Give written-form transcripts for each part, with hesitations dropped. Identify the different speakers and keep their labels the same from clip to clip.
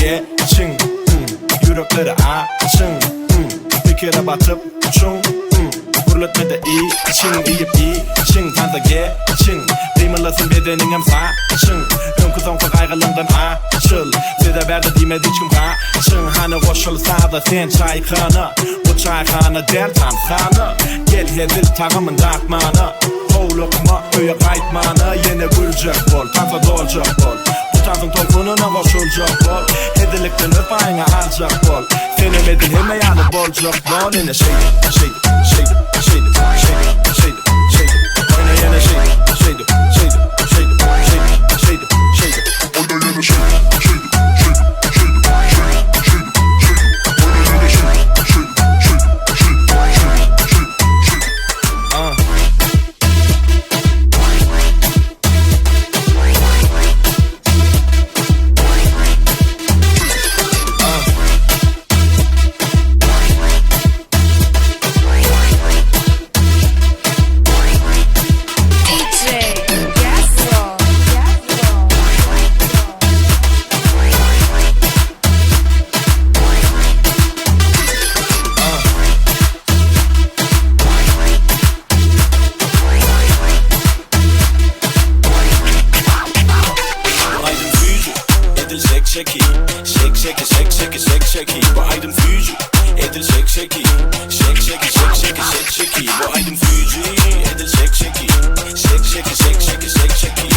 Speaker 1: geçin, yürekleri açın, fikire batıp uçun, gurletmede için, deyip için, tanıda geçin, kıymalasın bedenin hem saçın, önkü zonka kaygılından açıl, size verdi demedi hiç kim kaçın, hani koşulsa da sen çaykhana, bu çaykhana der tamkhana, gel hedil tağımın dartmana, kovlukma öye kaytmana, yine gülecek bol, tansa dolacak bol, tansın topununa koşulacak bol, hedilikten öpayına alacak bol, senemedin heme yanı bolacak bol, yine şeydi, oyna yine şeydi, oyna yine Shake, bu aydın fücü edil shake, bu aydın fücü edil shake,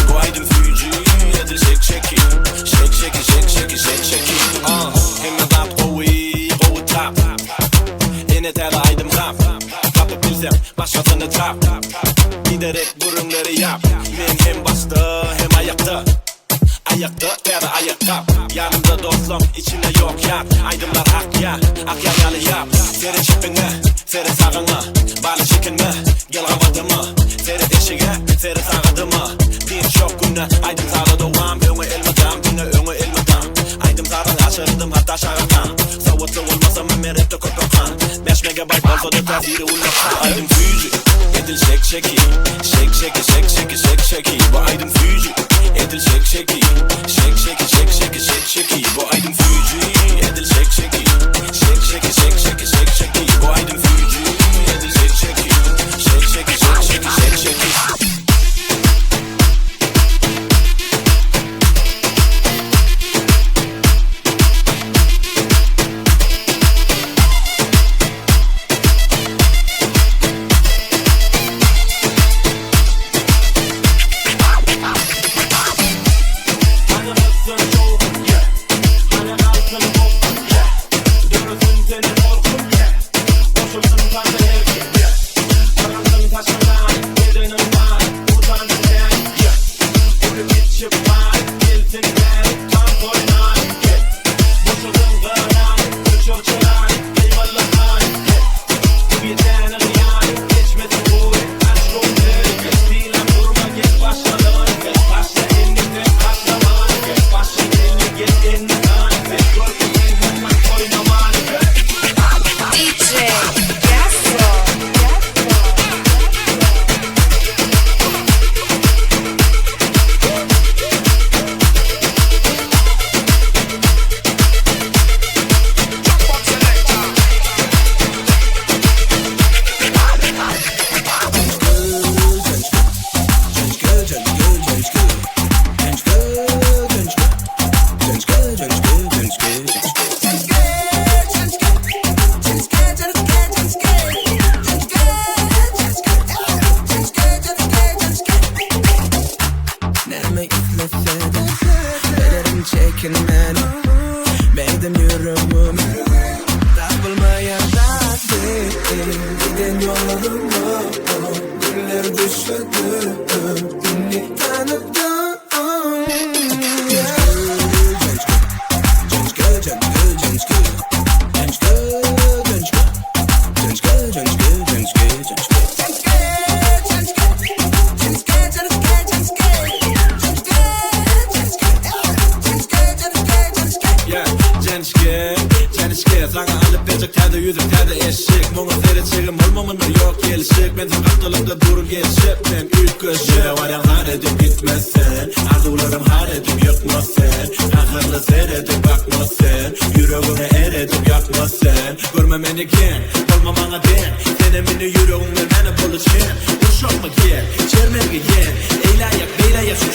Speaker 1: bu aydın fücü edil shake, hem rap boyu tap, yine de aydım rap, kapı bilsem başkasını trap, giderek burunları yap, men hem bastı hem ayakta. Ayakta, tere ayakta, yanımda dostum, içinde yok ya. Aydımlar ak ya, ak yakalı yap. Seri çipine, seri sağına, bana çekinme, gel havadıma. Seri eşiğe, seri sağadıma. Bir çok günde, aydım sağla doğam. Öngü elmadan, güne öngü elmadan. Aydım sağdan aşırdım hatta şağıdan. Soğutlu olmasa memerette kokokan. 5 megabayt olsa da tasiri ulaşan. Aydım fücü, edil shake, bu aydım fücü. Edil shake, bu aydın fücü. Edil shake, bu aydın fücü. Edil shake. etmezsen arzularım har edip yıkma sen Ahırlı seyredip bakma sen Yüreğine eredip yakma sen Görme beni gen, olma bana den Denemini yüreğimle beni buluşken Uşak mı gel, çermenge yen Eylayak beylaya şu